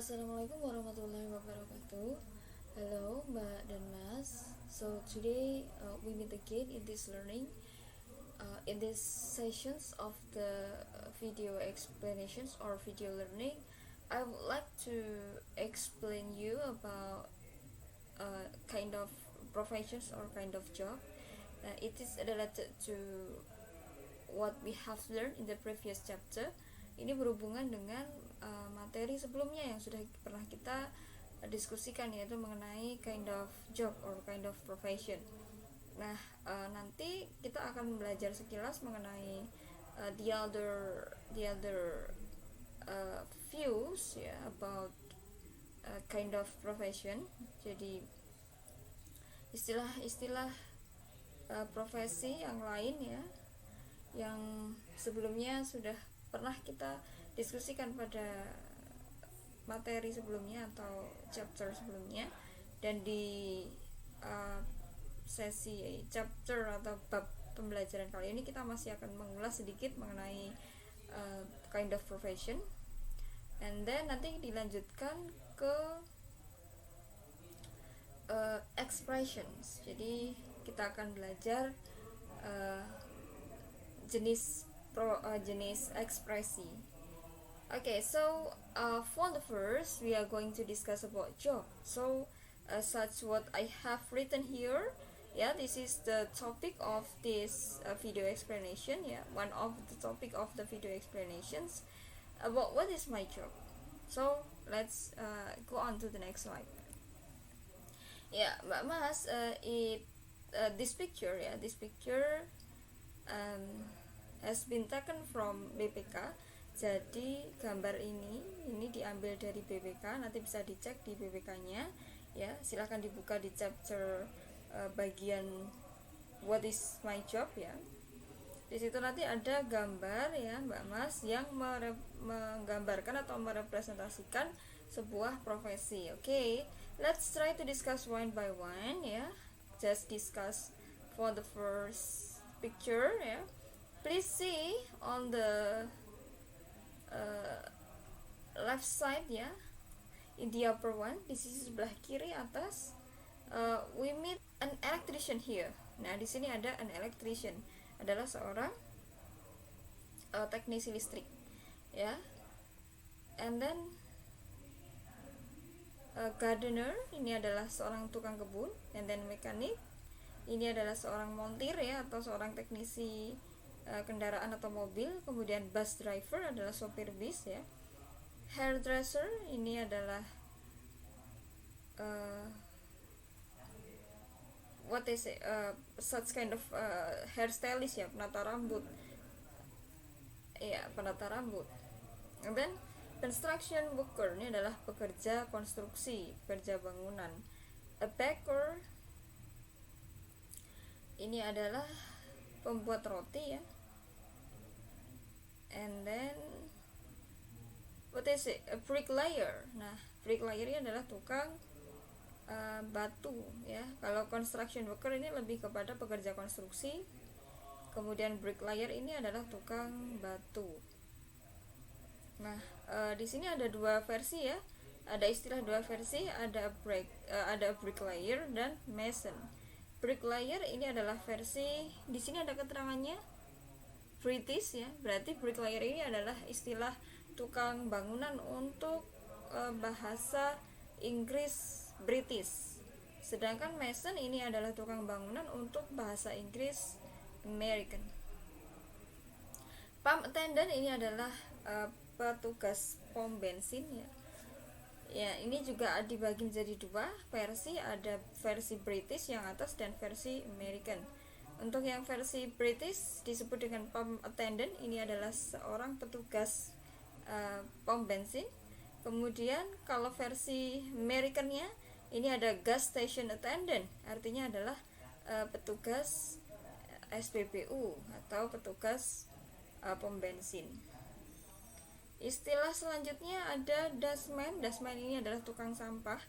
Assalamualaikum warahmatullahi wabarakatuh. Hello, Mbak dan Mas. So today we meet again in this learning, in this sessions of the video explanations or video learning. I would like to explain you about kind of professions or kind of job. It is related to what we have learned in the previous chapter. Ini berhubungan dengan materi sebelumnya yang sudah pernah kita diskusikan, yaitu mengenai kind of job or kind of profession. Nah, nanti kita akan belajar sekilas mengenai the other views ya about kind of profession. Jadi istilah-istilah profesi yang lain ya, yang sebelumnya sudah pernah kita diskusikan pada materi sebelumnya atau chapter sebelumnya, dan di sesi chapter atau bab pembelajaran kali ini kita masih akan mengulas sedikit mengenai kind of profession, and then nanti dilanjutkan ke expressions. Jadi kita akan belajar jenis ekspresi. Okay, so for the first, we are going to discuss about job. So such what I have written here. Yeah, this is the topic of this video explanation. Yeah, one of the topic of the video explanations about what is my job. So let's go on to the next slide. Yeah, Mbak Mas, this picture has been taken from BPK. Jadi gambar ini diambil dari BPK, nanti bisa dicek di BPK-nya ya. Silahkan dibuka di chapter bagian what is my job ya. Di situ nanti ada gambar ya Mbak Mas yang menggambarkan atau merepresentasikan sebuah profesi. Okay, let's try to discuss one by one ya. Just discuss for the first picture ya. Please see on the left side ya, in the upper one, di sisi sebelah kiri atas, we meet an electrician here. Nah, di sini ada an electrician, adalah seorang teknisi listrik ya. And then gardener, ini adalah seorang tukang kebun. And then mechanic, ini adalah seorang montir ya, atau seorang teknisi kendaraan atau mobil. Kemudian bus driver adalah sopir bis ya. Hairdresser ini adalah what is it, such kind of hairstylist ya, penata rambut ya, penata rambut. And then construction worker, ini adalah pekerja konstruksi, pekerja bangunan. A baker, ini adalah pembuat roti ya. And then what is it, a bricklayer. Nah, bricklayer ini adalah tukang batu ya. Kalau construction worker ini lebih kepada pekerja konstruksi. Kemudian bricklayer ini adalah tukang batu. Nah, di sini ada dua versi ya. Ada istilah dua versi, ada bricklayer dan mason. Bricklayer ini adalah versi, di sini ada keterangannya British ya. Berarti bricklayer ini adalah istilah tukang bangunan untuk bahasa Inggris British. Sedangkan mason ini adalah tukang bangunan untuk bahasa Inggris American. Pump attendant ini adalah petugas pom bensin ya. Ya, ini juga dibagi menjadi dua versi, ada versi British yang atas dan versi American. Untuk yang versi British disebut dengan pump attendant, ini adalah seorang petugas pom bensin. Kemudian kalau versi Americannya, ini ada gas station attendant, artinya adalah petugas SPBU atau petugas pom bensin. Istilah selanjutnya ada dustman. Dustman ini adalah tukang sampah.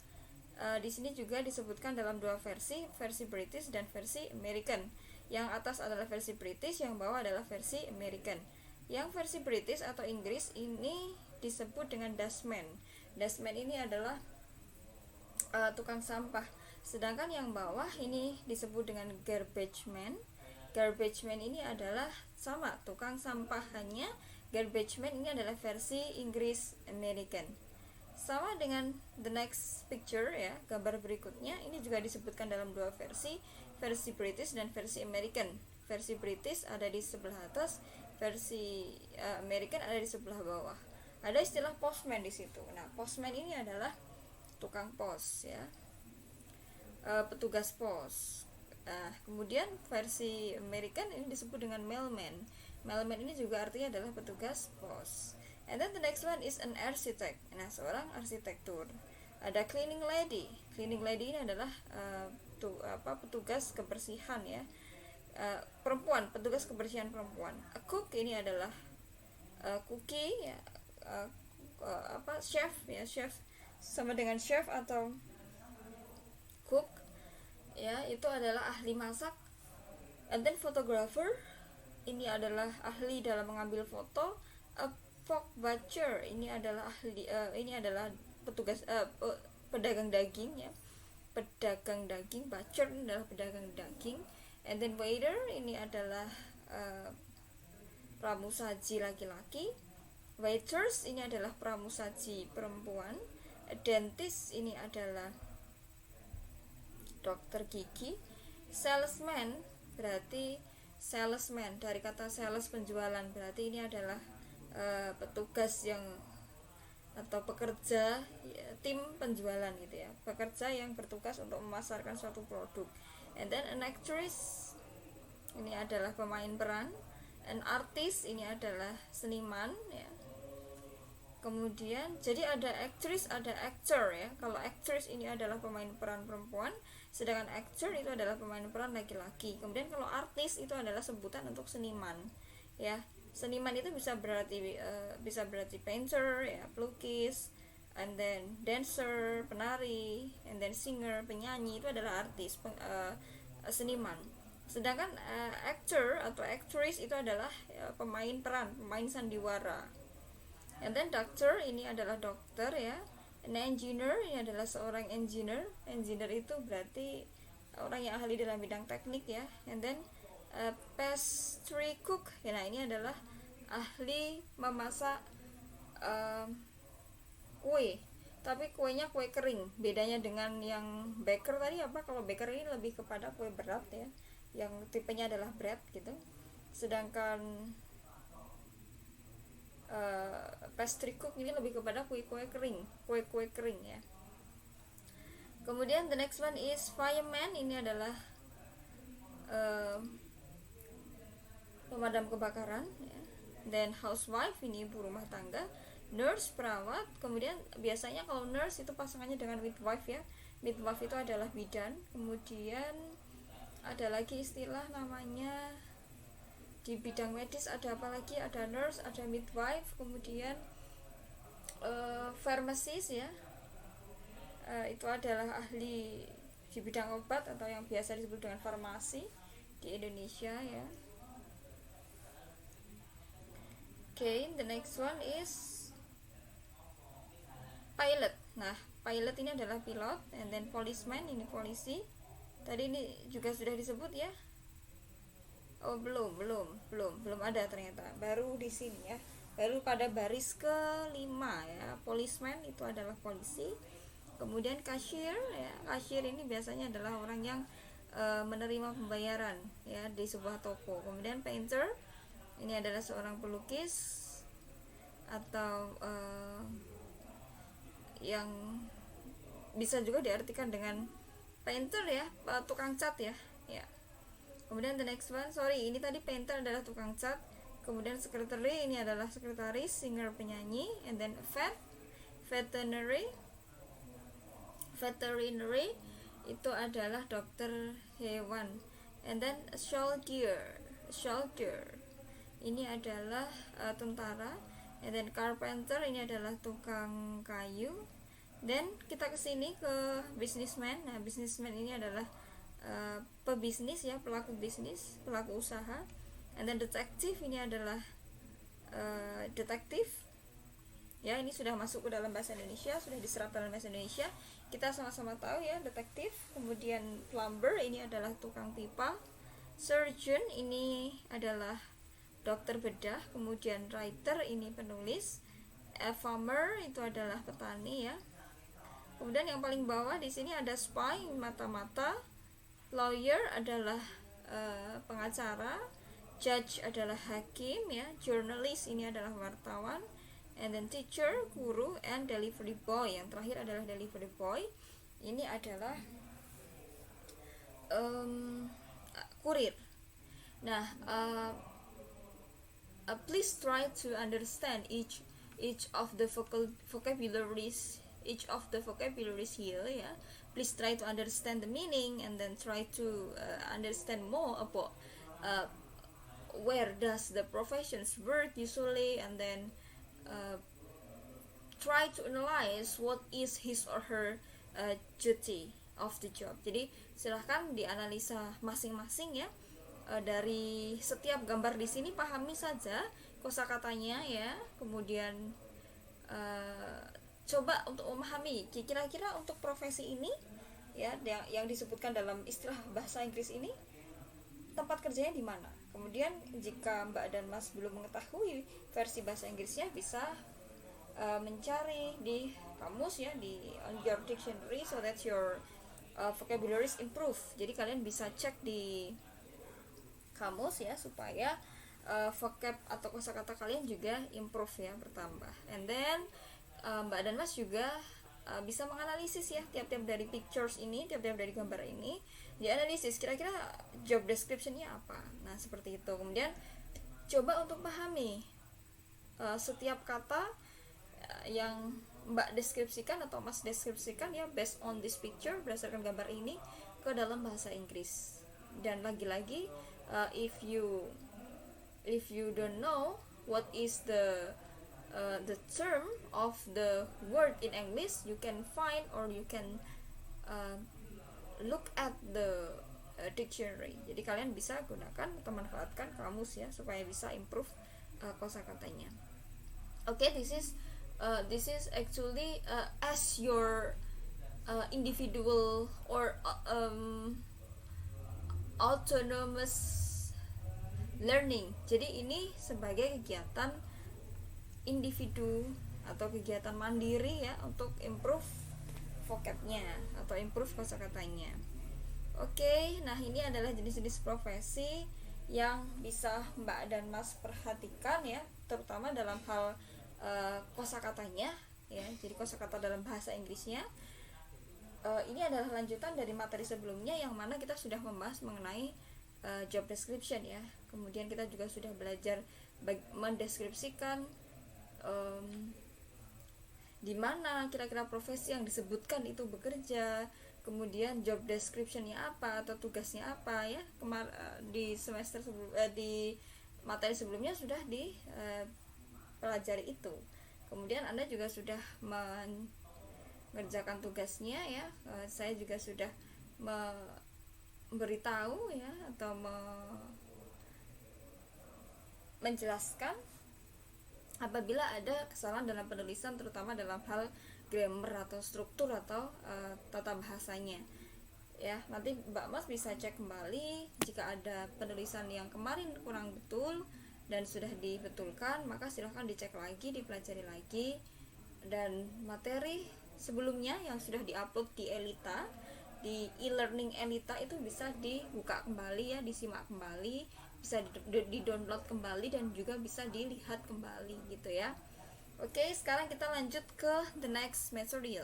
Di sini juga disebutkan dalam dua versi British dan versi American. Yang atas adalah versi British, yang bawah adalah versi American. Yang versi British atau Inggris ini disebut dengan dustman. Dustman ini adalah tukang sampah. Sedangkan yang bawah ini disebut dengan garbage man. Garbage man ini adalah sama, tukang sampah, hanya garbage man ini adalah versi Inggris American. Sama dengan the next picture ya, gambar berikutnya, ini juga disebutkan dalam dua versi, versi British dan versi American. Versi British ada di sebelah atas, versi American ada di sebelah bawah. Ada istilah postman di situ. Nah, postman ini adalah tukang pos ya, petugas pos. Nah, kemudian versi American ini disebut dengan mailman. Mailman ini juga artinya adalah petugas pos. And then the next one is an architect. Nah, seorang arsitektur. Ada cleaning lady. Cleaning lady ini adalah petugas kebersihan ya. Perempuan, petugas kebersihan perempuan. A cook ini adalah cookie ya, chef ya, chef sama dengan chef atau cook ya, itu adalah ahli masak. And then photographer ini adalah ahli dalam mengambil foto. A pork butcher ini adalah ahli ini adalah petugas pedagang daging ya, pedagang daging. Butcher ini adalah pedagang daging. And then waiter ini adalah pramusaji laki-laki. Waiters ini adalah pramusaji perempuan. Dentist ini adalah dokter gigi. Salesman berarti salesman, dari kata sales penjualan, berarti ini adalah petugas yang atau pekerja ya, tim penjualan gitu ya, pekerja yang bertugas untuk memasarkan suatu produk. And then an actress ini adalah pemain peran. An artist ini adalah seniman ya. Kemudian jadi ada actress, ada actor ya. Kalau actress ini adalah pemain peran perempuan, sedangkan actor itu adalah pemain peran laki-laki. Kemudian kalau artis itu adalah sebutan untuk seniman ya. Seniman itu bisa berarti painter ya, pelukis, and then dancer, penari, and then singer, penyanyi, itu adalah artis, seniman. Sedangkan actor atau actress itu adalah pemain peran, pemain sandiwara. And then doctor ini adalah dokter ya. An engineer ini adalah seorang engineer. Engineer itu berarti orang yang ahli dalam bidang teknik ya. And then pastry cook ya, nah ini adalah ahli memasak kue, tapi kuenya kue kering. Bedanya dengan yang baker tadi apa, kalau baker ini lebih kepada kue berat ya, yang tipenya adalah bread gitu. Sedangkan pastry cook ini lebih kepada kue-kue kering, kue-kue kering ya. Kemudian the next one is fireman, ini adalah pemadam kebakaran ya. Then housewife, ini ibu rumah tangga. Nurse, perawat. Kemudian biasanya kalau nurse itu pasangannya dengan midwife ya. Midwife itu adalah bidan. Kemudian ada lagi istilah namanya di bidang medis, ada apa lagi, ada nurse, ada midwife, kemudian pharmacist ya, itu adalah ahli di bidang obat atau yang biasa disebut dengan farmasi di Indonesia ya. Okay, the next one is pilot. Nah, pilot ini adalah pilot. And then policeman, ini polisi. Tadi ini juga sudah disebut ya. Oh, belum ada ternyata. Baru di sini ya. Baru pada baris ke-5 ya. Policeman itu adalah polisi. Kemudian cashier ya. Cashier ini biasanya adalah orang yang menerima pembayaran ya di sebuah toko. Kemudian painter ini adalah seorang pelukis atau yang bisa juga diartikan dengan painter ya, tukang cat ya. Kemudian the next one, ini tadi painter adalah tukang cat. Kemudian secretary ini adalah sekretaris, singer penyanyi. And then veterinary itu adalah dokter hewan. And then soldier ini adalah tentara. And then carpenter ini adalah tukang kayu. Dan kita kesini ke businessman. Nah, businessman ini adalah pebisnis ya, pelaku bisnis, pelaku usaha. And then detective ini adalah detektif. Ya, ini sudah masuk ke dalam bahasa Indonesia, sudah diserap dalam bahasa Indonesia. Kita sama-sama tahu ya, detektif. Kemudian plumber ini adalah tukang pipa. Surgeon ini adalah dokter bedah. Kemudian writer ini penulis. A farmer itu adalah petani ya. Kemudian yang paling bawah di sini ada spy, mata-mata. Lawyer adalah pengacara. Judge adalah hakim ya. Journalist ini adalah wartawan. And then teacher, guru, and delivery boy. Yang terakhir adalah delivery boy. Ini adalah kurir. Nah, please try to understand each of the vocabularies here ya. Please try to understand the meaning and then try to understand more about where does the professions work usually, and then try to analyze what is his or her duty of the job. Jadi silahkan dianalisa masing-masing ya. Dari setiap gambar di sini pahami saja kosakatanya ya. Kemudian coba untuk memahami kira-kira untuk profesi ini ya yang disebutkan dalam istilah bahasa Inggris ini tempat kerjanya di mana. Kemudian jika Mbak dan Mas belum mengetahui versi bahasa Inggrisnya, bisa mencari di kamus ya, di on your dictionary, so that your vocabulary is improve. Jadi kalian bisa cek di kamus ya, supaya vocab atau kosakata kalian juga improve ya, bertambah. And then Mbak dan Mas juga bisa menganalisis ya tiap-tiap dari pictures ini, tiap-tiap dari gambar ini, dianalisis kira-kira job description-nya apa. Nah, seperti itu. Kemudian coba untuk pahami setiap kata yang Mbak deskripsikan atau Mas deskripsikan ya, based on this picture, berdasarkan gambar ini, ke dalam bahasa Inggris. Dan lagi-lagi if you don't know what is the term of the word in English, you can find or you can look at the dictionary. Jadi kalian bisa gunakan atau manfaatkan kamus ya, supaya bisa improve kosakatanya. Okay, this is actually as your individual or autonomous learning. Jadi ini sebagai kegiatan individu atau kegiatan mandiri ya, untuk improve vocabnya atau improve kosakatanya. Oke, nah ini adalah jenis-jenis profesi yang bisa Mbak dan Mas perhatikan ya, terutama dalam hal kosakatanya ya. Jadi kosakata dalam bahasa Inggrisnya. Ini adalah lanjutan dari materi sebelumnya yang mana kita sudah membahas mengenai job description ya. Kemudian kita juga sudah belajar mendeskripsikan di mana kira-kira profesi yang disebutkan itu bekerja, kemudian job description-nya apa atau tugasnya apa ya. Di semester di materi sebelumnya sudah dipelajari itu. Kemudian Anda juga sudah mengerjakan tugasnya ya. Saya juga sudah memberitahu ya, atau menjelaskan apabila ada kesalahan dalam penulisan, terutama dalam hal grammar atau struktur atau tata bahasanya ya. Nanti Mbak Mas bisa cek kembali jika ada penulisan yang kemarin kurang betul dan sudah dibetulkan, maka silahkan dicek lagi, dipelajari lagi. Dan materi sebelumnya yang sudah diupload di Elita, di e-learning Elita, itu bisa dibuka kembali ya, disimak kembali, bisa di-download kembali, dan juga bisa dilihat kembali gitu ya. Oke, sekarang kita lanjut ke the next material.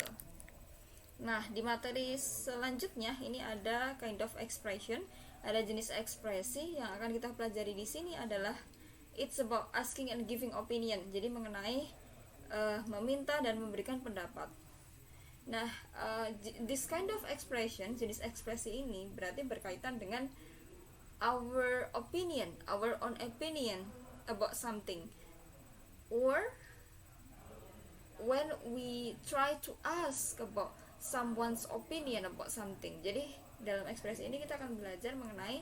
Nah, di materi selanjutnya ini ada kind of expression, ada jenis ekspresi yang akan kita pelajari di sini adalah it's about asking and giving opinion. Jadi mengenai meminta dan memberikan pendapat. Nah, this kind of expression, jenis ekspresi ini berarti berkaitan dengan our opinion, our own opinion about something, or when we try to ask about someone's opinion about something. Jadi dalam ekspresi ini kita akan belajar mengenai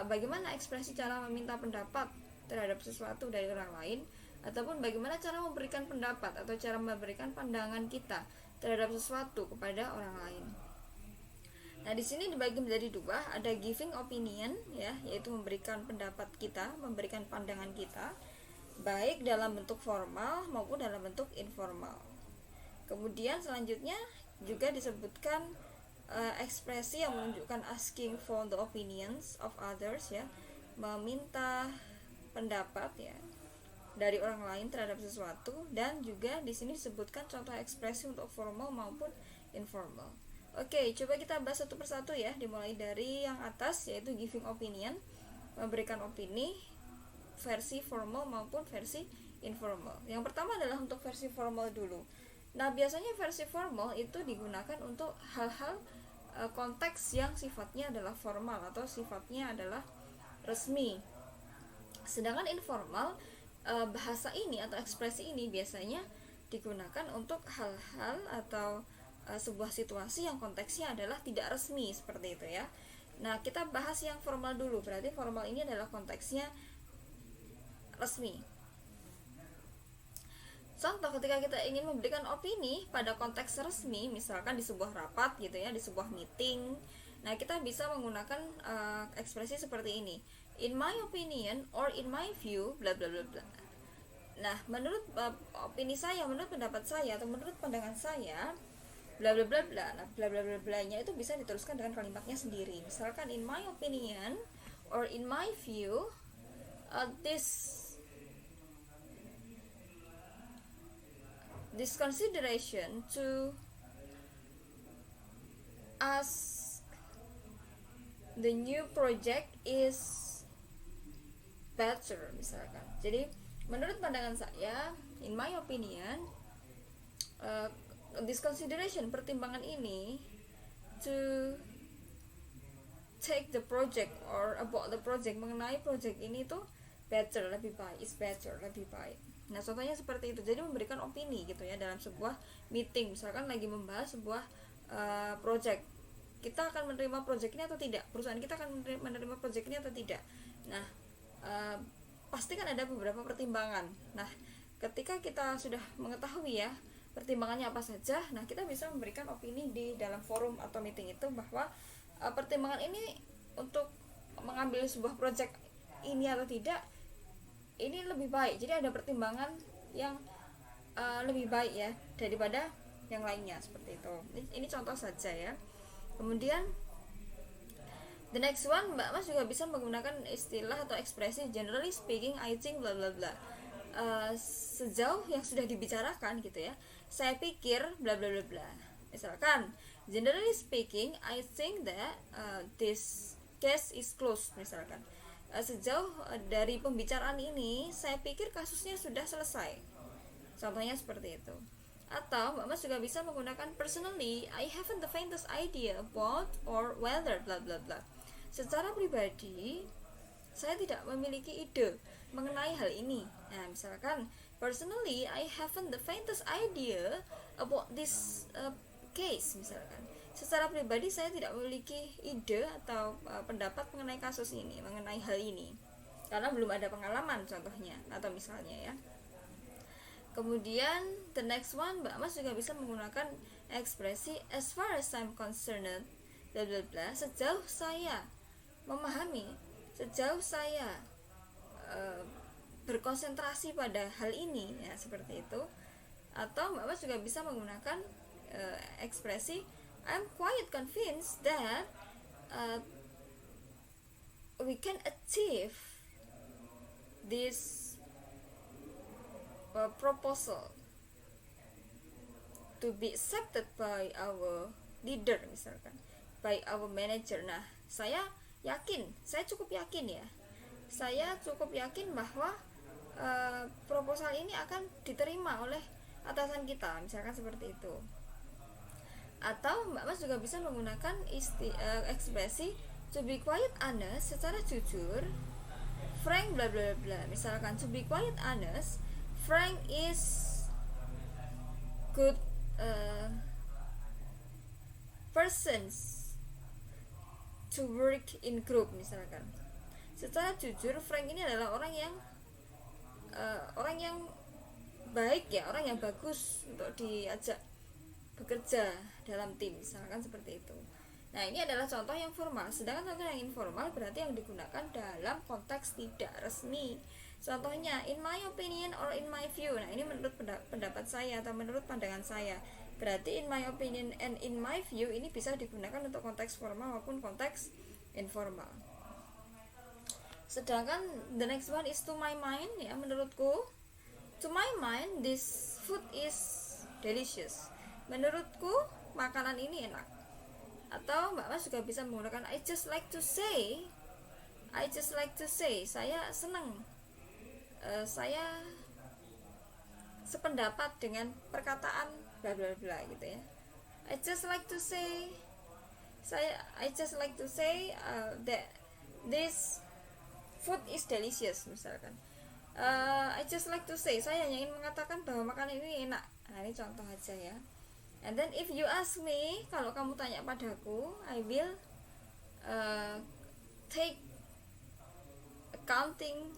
bagaimana ekspresi cara meminta pendapat terhadap sesuatu dari orang lain, ataupun bagaimana cara memberikan pendapat atau cara memberikan pandangan kita terhadap sesuatu kepada orang lain. Nah, di sini dibagi menjadi dua, ada giving opinion ya, yaitu memberikan pendapat kita, memberikan pandangan kita, baik dalam bentuk formal maupun dalam bentuk informal. Kemudian selanjutnya juga disebutkan ekspresi yang menunjukkan asking for the opinions of others ya, meminta pendapat ya dari orang lain terhadap sesuatu, dan juga di sini disebutkan contoh ekspresi untuk formal maupun informal. Oke, coba kita bahas satu persatu ya, dimulai dari yang atas yaitu giving opinion, memberikan opini versi formal maupun versi informal. Yang pertama adalah untuk versi formal dulu. Nah, biasanya versi formal itu digunakan untuk hal-hal konteks yang sifatnya adalah formal atau sifatnya adalah resmi. Sedangkan informal, bahasa ini atau ekspresi ini biasanya digunakan untuk hal-hal atau sebuah situasi yang konteksnya adalah tidak resmi seperti itu ya. Nah, kita bahas yang formal dulu. Berarti formal ini adalah konteksnya resmi. Contoh, ketika kita ingin memberikan opini pada konteks resmi, misalkan di sebuah rapat gitu ya, di sebuah meeting, nah kita bisa menggunakan ekspresi seperti ini. In my opinion or in my view bla bla bla bla. Nah, menurut opini saya, menurut pendapat saya atau menurut pandangan saya bla bla bla bla. Nah, bla bla bla bla-nya itu bisa diteruskan dengan kalimatnya sendiri. Misalkan in my opinion or in my view, this consideration to ask the new project is better misalkan. Jadi menurut pandangan saya, in my opinion, this consideration, pertimbangan ini to take the project or about the project, mengenai project ini tuh better, lebih baik, is better, lebih baik. Nah, contohnya seperti itu. Jadi memberikan opini gitu ya dalam sebuah meeting, misalkan lagi membahas sebuah project. Kita akan menerima project ini atau tidak? Perusahaan kita akan menerima project ini atau tidak? Nah, pasti kan ada beberapa pertimbangan. Nah, ketika kita sudah mengetahui ya pertimbangannya apa saja, nah kita bisa memberikan opini di dalam forum atau meeting itu bahwa pertimbangan ini untuk mengambil sebuah project ini atau tidak, ini lebih baik. Jadi ada pertimbangan yang lebih baik ya daripada yang lainnya seperti itu. Ini contoh saja ya. Kemudian the next one, Mbak Mas juga bisa menggunakan istilah atau ekspresi generally speaking, I think bla bla bla. Sejauh yang sudah dibicarakan gitu ya, saya pikir bla bla bla bla. Misalkan generally speaking, I think that this case is closed misalkan. Sejauh dari pembicaraan ini, saya pikir kasusnya sudah selesai. Contohnya seperti itu. Atau Mbak Mas juga bisa menggunakan personally, I haven't the faintest idea about or whether bla bla bla. Secara pribadi, saya tidak memiliki ide mengenai hal ini. Nah, misalkan personally, I haven't the faintest idea about this case misalkan. Secara pribadi saya tidak memiliki ide atau pendapat mengenai kasus ini, mengenai hal ini, karena belum ada pengalaman contohnya atau misalnya ya. Kemudian the next one, Mbak Mas juga bisa menggunakan ekspresi as far as I'm concerned bla bla bla, sejauh saya memahami, sejauh saya berkonsentrasi pada hal ini ya, seperti itu. Atau Mbak Mas juga bisa menggunakan ekspresi I'm quite convinced that we can achieve this proposal to be accepted by our leader misalkan, by our manager. Nah, saya yakin, saya cukup yakin ya, saya cukup yakin bahwa proposal ini akan diterima oleh atasan kita, misalkan seperti itu. Atau Mbak Mas juga bisa menggunakan ekspresi to be quite honest, secara jujur, frank bla bla bla. Misalkan to be quite honest, Frank is good persons to work in group misalkan. Secara jujur, Frank ini adalah orang yang orang yang baik ya, orang yang bagus untuk diajak bekerja dalam tim, misalkan seperti itu. Nah, ini adalah contoh yang formal. Sedangkan contoh yang informal berarti yang digunakan dalam konteks tidak resmi. Contohnya, in my opinion or in my view. Nah, ini menurut pendapat saya atau menurut pandangan saya. Berarti in my opinion and in my view ini bisa digunakan untuk konteks formal maupun konteks informal. Sedangkan the next one is to my mind, ya, menurutku. To my mind, this food is delicious. Menurutku, makanan ini enak. Atau Mbak Mas juga bisa menggunakan I just like to say. I just like to say, saya senang. Saya sependapat dengan perkataan bla bla bla gitu ya. I just like to say that this food is delicious, misalkan. I just like to say, saya hanya ingin mengatakan bahwa makanan ini enak. Nah, ini contoh aja ya. And then if you ask me, kalau kamu tanya padaku, I will take accounting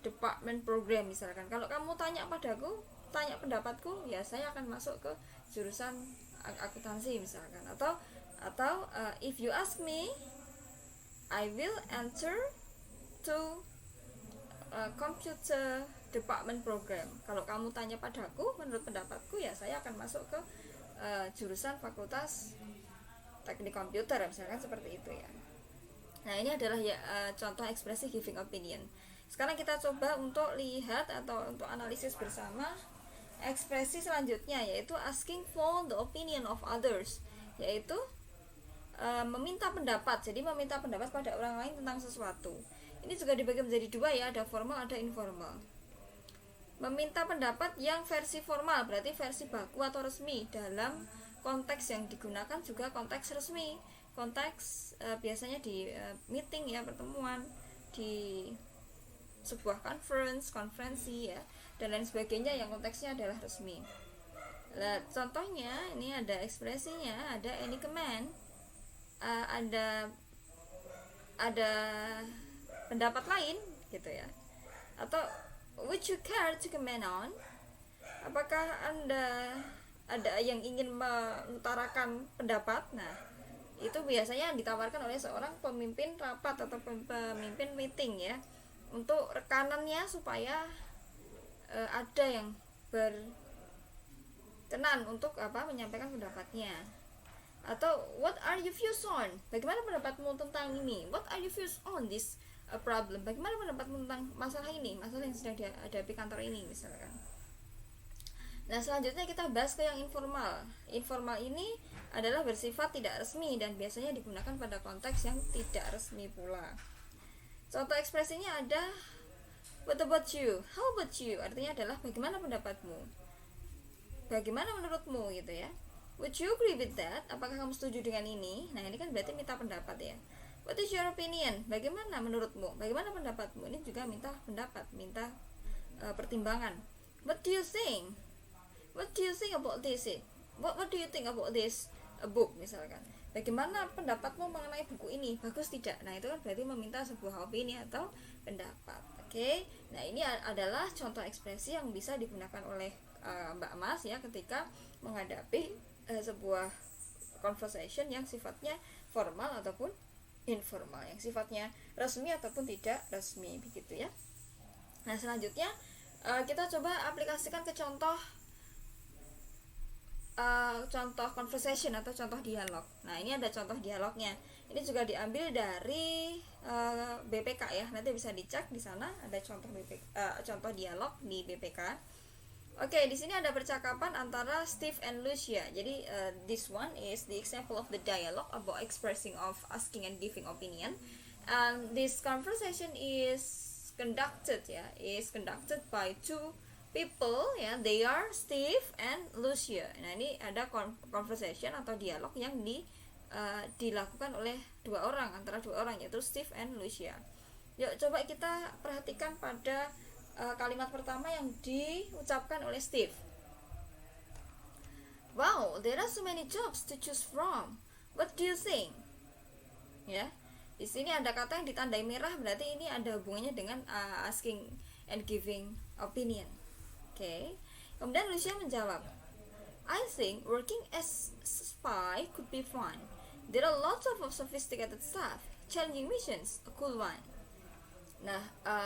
department program, misalkan. Kalau kamu tanya padaku, tanya pendapatku, ya saya akan masuk ke jurusan akuntansi, misalkan. Atau if you ask me, I will enter to computer department program. Kalau kamu tanya padaku, menurut pendapatku, ya saya akan masuk ke jurusan fakultas teknik komputer, misalkan seperti itu ya. Nah, ini adalah ya contoh ekspresi giving opinion. Sekarang kita coba untuk lihat atau untuk analisis bersama ekspresi selanjutnya, yaitu asking for the opinion of others, yaitu meminta pendapat. Jadi meminta pendapat pada orang lain tentang sesuatu. Ini juga dibagi menjadi dua ya, ada formal, ada informal. Meminta pendapat yang versi formal berarti versi baku atau resmi. Dalam konteks yang digunakan juga konteks resmi. Konteks biasanya di meeting ya, pertemuan, di sebuah konferensi ya, dan lain sebagainya yang konteksnya adalah resmi. Nah, contohnya ini ada ekspresinya, ada any command, ada pendapat lain gitu ya. Atau would you care to comment on? Apakah Anda ada yang ingin mengutarakan pendapat? Nah, itu biasanya ditawarkan oleh seorang pemimpin rapat atau pemimpin meeting ya, untuk rekanannya supaya ada yang berkenan untuk menyampaikan pendapatnya. Atau what are your views on? Bagaimana pendapatmu tentang ini? What are your views on this problem? Bagaimana pendapatmu tentang masalah ini, masalah yang sedang dihadapi kantor ini, misalkan. Nah, selanjutnya kita bahas ke yang informal. Informal ini adalah bersifat tidak resmi dan biasanya digunakan pada konteks yang tidak resmi pula. Contoh ekspresinya ada what about you? How about you? Artinya adalah bagaimana pendapatmu? Bagaimana menurutmu gitu ya. Would you agree with that? Apakah kamu setuju dengan ini? Nah, ini kan berarti minta pendapat ya. What is your opinion? Bagaimana menurutmu? Bagaimana pendapatmu? Ini juga minta pendapat, minta pertimbangan. What do you think? What do you think about this? What do you think about this book, misalkan. Bagaimana pendapatmu mengenai buku ini? Bagus tidak? Nah, itu kan berarti meminta sebuah opini atau pendapat. Oke. Nah, ini adalah contoh ekspresi yang bisa digunakan oleh Mbak Mas ya ketika menghadapi sebuah conversation yang sifatnya formal ataupun informal, yang sifatnya resmi ataupun tidak resmi, begitu ya. Nah, selanjutnya kita coba aplikasikan ke contoh conversation atau contoh dialog. Nah, ini ada contoh dialognya. Ini juga diambil dari BPK ya. Nanti bisa dicek di sana ada contoh contoh dialog di BPK. Oke, di sini ada percakapan antara Steve and Lucia. Jadi this one is the example of the dialogue about expressing of asking and giving opinion. And this conversation is conducted by two people ya. They are Steve and Lucia. Nah, ini ada conversation atau dialog yang dilakukan oleh antara dua orang yaitu Steve and Lucia. Yuk coba kita perhatikan pada kalimat pertama yang diucapkan oleh Steve. Wow, there are so many jobs to choose from. What do you think? Ya, di sini ada kata yang ditandai merah, berarti ini ada hubungannya dengan asking and giving opinion. Okay. Kemudian Lucia menjawab, I think working as spy could be fun. There are lots of sophisticated stuff, challenging missions, a cool one. Nah,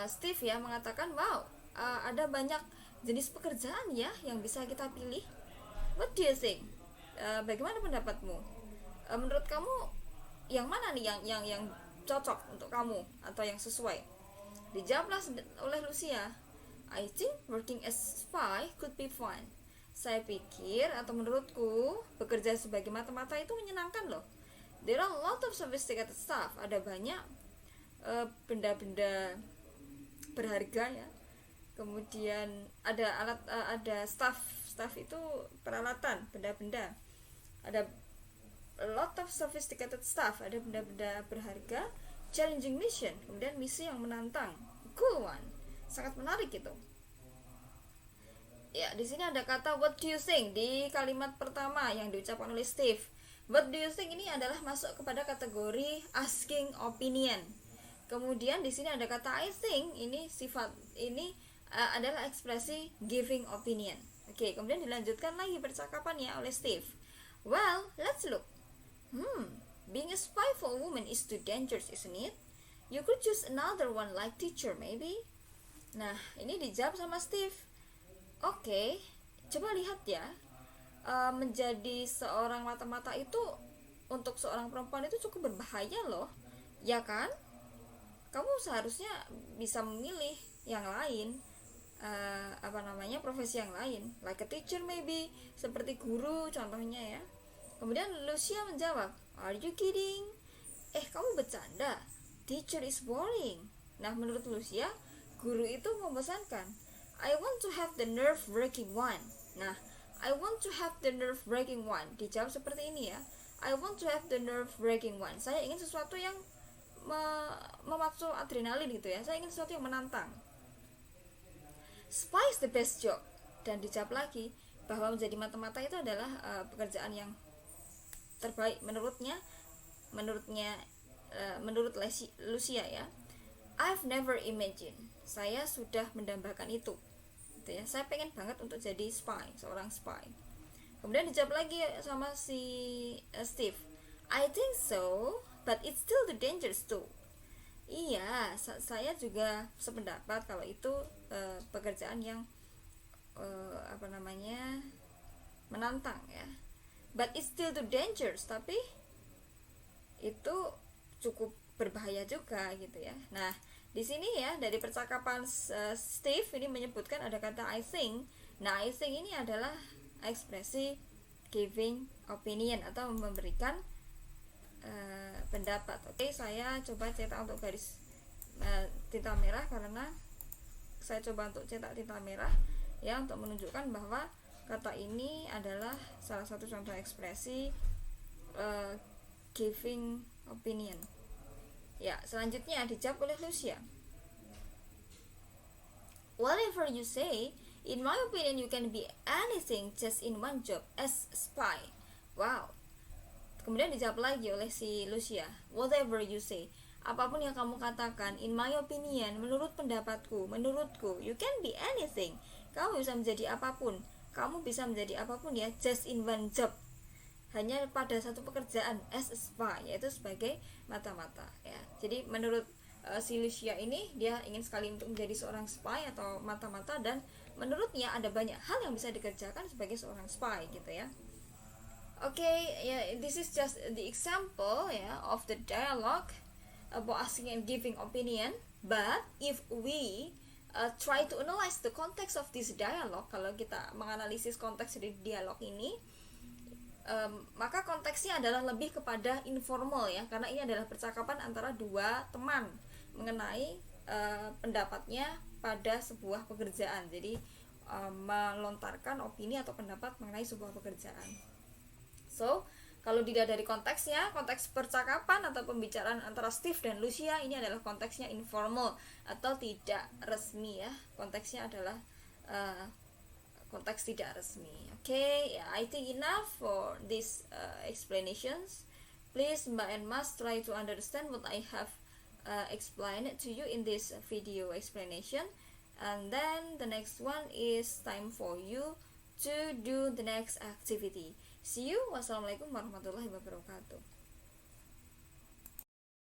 Steve ya mengatakan, wow, ada banyak jenis pekerjaan ya yang bisa kita pilih. What do you think? Bagaimana pendapatmu? Menurut kamu yang mana nih yang cocok untuk kamu atau yang sesuai? Dijawablah oleh Lucia, I think working as spy could be fun. Saya pikir atau menurutku bekerja sebagai mata-mata itu menyenangkan loh. There are a lot of sophisticated stuff. Ada banyak benda-benda berharga ya. Kemudian ada alat, ada staff itu peralatan, benda-benda. Ada a lot of sophisticated stuff. Ada benda-benda berharga. Challenging mission. Kemudian misi yang menantang. Cool one. Sangat menarik itu. Ya, di sini ada kata what do you think di kalimat pertama yang diucapkan oleh Steve. What do you think ini adalah masuk kepada kategori asking opinion. Kemudian di sini ada kata I think, ini sifat ini adalah ekspresi giving opinion. Oke, kemudian dilanjutkan lagi percakapannya oleh Steve. Well, let's look. Being a spy for a woman is too dangerous, isn't it? You could choose another one like teacher maybe. Nah, ini dijawab sama Steve. Oke, coba lihat ya. Menjadi seorang mata-mata itu untuk seorang perempuan itu cukup berbahaya loh. Ya kan? Kamu seharusnya bisa memilih yang lain. Profesi yang lain. Like a teacher maybe, seperti guru contohnya ya. Kemudian Lucia menjawab, are you kidding? Kamu bercanda. Teacher is boring. Nah, menurut Lucia, guru itu membosankan. I want to have the nerve-wracking one. Nah, I want to have the nerve-wracking one. Dijawab seperti ini ya. I want to have the nerve-wracking one. Saya ingin sesuatu yang memacu adrenalin gitu ya. Saya ingin sesuatu yang menantang. Spy is the best job. Dan dijawab lagi bahwa menjadi mata-mata itu adalah pekerjaan yang terbaik menurut Lucia ya. I've never imagined. Saya sudah mendambakan itu. Gitu ya. Saya pengen banget untuk jadi seorang spy. Kemudian dijawab lagi sama si Steve. I think so, but it's still the dangerous too. Iya, saya juga sependapat kalau itu pekerjaan yang menantang ya. But it's still too dangerous, tapi itu cukup berbahaya juga gitu ya. Nah, di sini ya dari percakapan Steve ini menyebutkan ada kata I think. Nah, I think ini adalah ekspresi giving opinion atau memberikan pendapat. Oke, saya coba cetak untuk garis tinta merah karena saya coba untuk cetak tinta merah ya untuk menunjukkan bahwa kata ini adalah salah satu contoh ekspresi giving opinion. Ya, selanjutnya dijawab oleh Lucia. Whatever you say, in my opinion you can be anything just in one job as a spy. Wow. Kemudian dijawab lagi oleh si Lucia. Whatever you say, apapun yang kamu katakan, in my opinion, menurut pendapatku, menurutku, you can be anything. Kamu bisa menjadi apapun. Kamu bisa menjadi apapun ya, just in one job. Hanya pada satu pekerjaan as a spy, yaitu sebagai mata-mata ya. Jadi menurut si Lucia ini dia ingin sekali untuk menjadi seorang spy atau mata-mata, dan menurutnya ada banyak hal yang bisa dikerjakan sebagai seorang spy gitu ya. This is just the example of the dialogue about asking and giving opinion. But if we try to analyze the context of this dialogue, kalau kita menganalisis konteks dari dialog ini, maka konteksnya adalah lebih kepada informal ya, karena ini adalah percakapan antara dua teman mengenai pendapatnya pada sebuah pekerjaan. Jadi melontarkan opini atau pendapat mengenai sebuah pekerjaan. So, kalau dilihat dari konteksnya, konteks percakapan atau pembicaraan antara Steve dan Lucia ini adalah konteksnya informal atau tidak resmi ya. Konteksnya adalah konteks tidak resmi. I think enough for these explanations. Please Mbak and Mas try to understand what I have explained to you in this video explanation, and then the next one is time for you to do the next activity. See you. Wassalamualaikum warahmatullahi wabarakatuh.